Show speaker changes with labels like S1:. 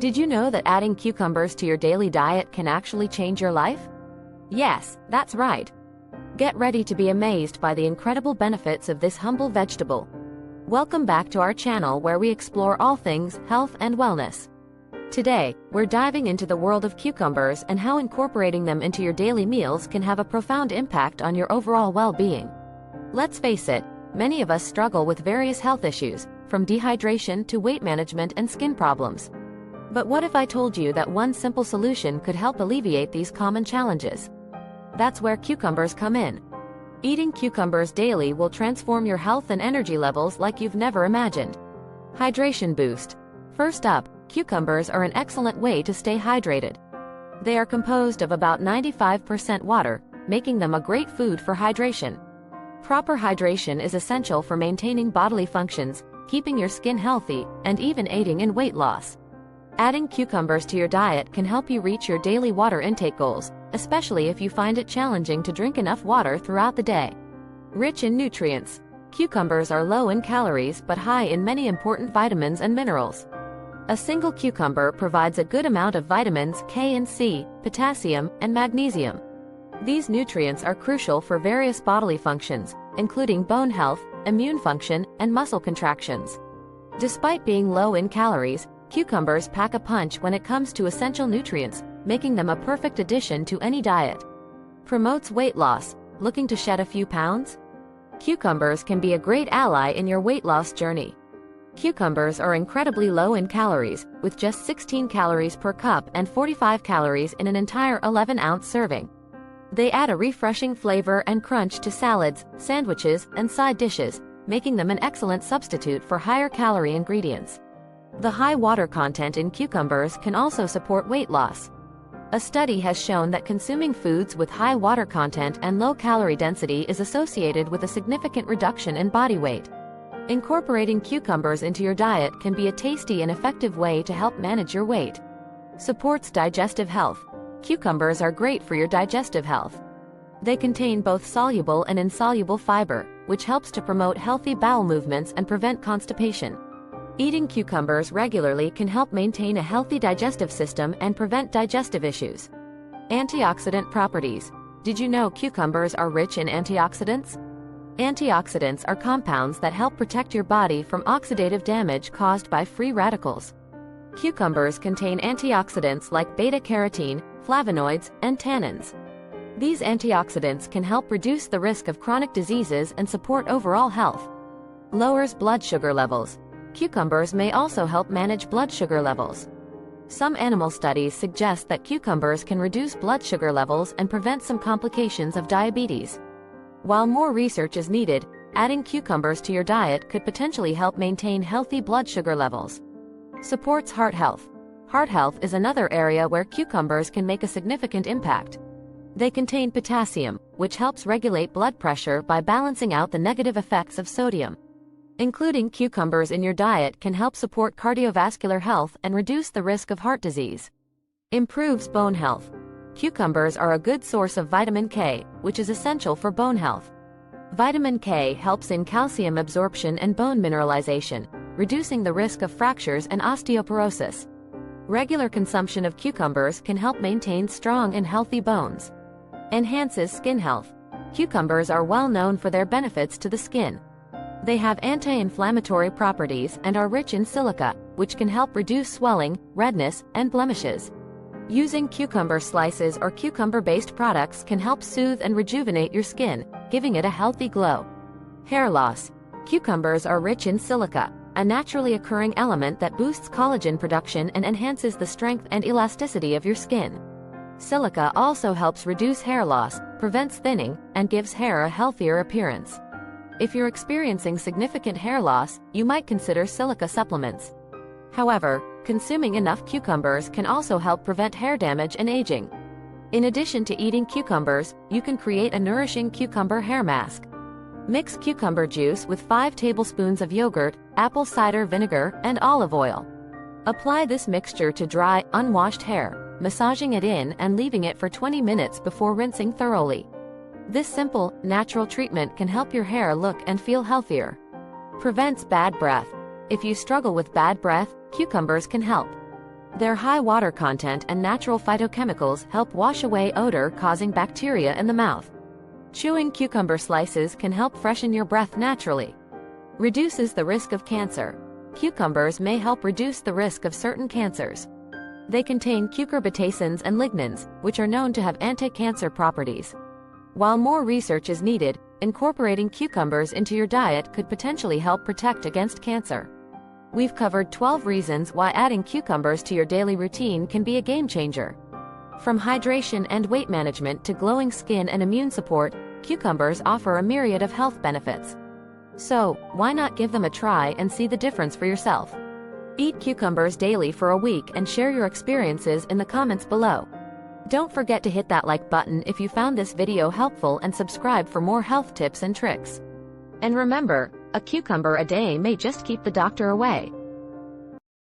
S1: Did you know that adding cucumbers to your daily diet can actually change your life? Yes, that's right. Get ready to be amazed by the incredible benefits of this humble vegetable. Welcome back to our channel where we explore all things health and wellness. Today, we're diving into the world of cucumbers and how incorporating them into your daily meals can have a profound impact on your overall well-being. Let's face it, many of us struggle with various health issues, from dehydration to weight management and skin problems. But what if I told you that one simple solution could help alleviate these common challenges? That's where cucumbers come in. Eating cucumbers daily will transform your health and energy levels like you've never imagined. Hydration boost. First up, cucumbers are an excellent way to stay hydrated. They are composed of about 95% water, making them a great food for hydration. Proper hydration is essential for maintaining bodily functions, keeping your skin healthy, and even aiding in weight loss. Adding cucumbers to your diet can help you reach your daily water intake goals, especially if you find it challenging to drink enough water throughout the day. Rich in nutrients. Cucumbers are low in calories but high in many important vitamins and minerals. A single cucumber provides a good amount of vitamins K and C, potassium, and magnesium. These nutrients are crucial for various bodily functions, including bone health, immune function, and muscle contractions. Despite being low in calories, cucumbers pack a punch when it comes to essential nutrients, making them a perfect addition to any diet. Promotes weight loss. Looking to shed a few pounds? Cucumbers can be a great ally in your weight loss journey. Cucumbers are incredibly low in calories, with just 16 calories per cup and 45 calories in an entire 11-ounce serving. They add a refreshing flavor and crunch to salads, sandwiches, and side dishes, making them an excellent substitute for higher-calorie ingredients. The high water content in cucumbers can also support weight loss. A study has shown that consuming foods with high water content and low calorie density is associated with a significant reduction in body weight. Incorporating cucumbers into your diet can be a tasty and effective way to help manage your weight. Supports digestive health. Cucumbers are great for your digestive health. They contain both soluble and insoluble fiber, which helps to promote healthy bowel movements and prevent constipation. Eating cucumbers regularly can help maintain a healthy digestive system and prevent digestive issues. Antioxidant properties. Did you know cucumbers are rich in antioxidants? Antioxidants are compounds that help protect your body from oxidative damage caused by free radicals. Cucumbers contain antioxidants like beta-carotene, flavonoids, and tannins. These antioxidants can help reduce the risk of chronic diseases and support overall health. Lowers blood sugar levels. Cucumbers may also help manage blood sugar levels. Some animal studies suggest that cucumbers can reduce blood sugar levels and prevent some complications of diabetes. While more research is needed, adding cucumbers to your diet could potentially help maintain healthy blood sugar levels. Supports heart health. Heart health is another area where cucumbers can make a significant impact. They contain potassium, which helps regulate blood pressure by balancing out the negative effects of sodium. Including cucumbers in your diet can help support cardiovascular health and reduce the risk of heart disease. Improves bone health. Cucumbers are a good source of vitamin K, which is essential for bone health. Vitamin K helps in calcium absorption and bone mineralization, reducing the risk of fractures and osteoporosis. Regular consumption of cucumbers can help maintain strong and healthy bones. Enhances skin health. Cucumbers are well known for their benefits to the skin. They have anti-inflammatory properties and are rich in silica, which can help reduce swelling, redness, and blemishes. Using cucumber slices or cucumber-based products can help soothe and rejuvenate your skin, giving it a healthy glow. Hair loss. Cucumbers are rich in silica, a naturally occurring element that boosts collagen production and enhances the strength and elasticity of your skin. Silica also helps reduce hair loss, prevents thinning, and gives hair a healthier appearance. If you're experiencing significant hair loss, you might consider silica supplements. However, consuming enough cucumbers can also help prevent hair damage and aging. In addition to eating cucumbers, you can create a nourishing cucumber hair mask. Mix cucumber juice with 5 tablespoons of yogurt, apple cider vinegar, and olive oil. Apply this mixture to dry, unwashed hair, massaging it in and leaving it for 20 minutes before rinsing thoroughly. This simple, natural treatment can help your hair look and feel healthier. Prevents bad breath. If you struggle with bad breath, cucumbers can help. Their high water content and natural phytochemicals help wash away odor causing bacteria in the mouth. Chewing cucumber slices can help freshen your breath naturally. Reduces the risk of cancer. Cucumbers may help reduce the risk of certain cancers. They contain cucurbitacins and lignans, which are known to have anti-cancer properties. While more research is needed, incorporating cucumbers into your diet could potentially help protect against cancer. We've covered 12 reasons why adding cucumbers to your daily routine can be a game changer. From hydration and weight management to glowing skin and immune support, cucumbers offer a myriad of health benefits. So, why not give them a try and see the difference for yourself? Eat cucumbers daily for a week and share your experiences in the comments below. Don't forget to hit that like button if you found this video helpful and subscribe for more health tips and tricks. And remember, a cucumber a day may just keep the doctor away.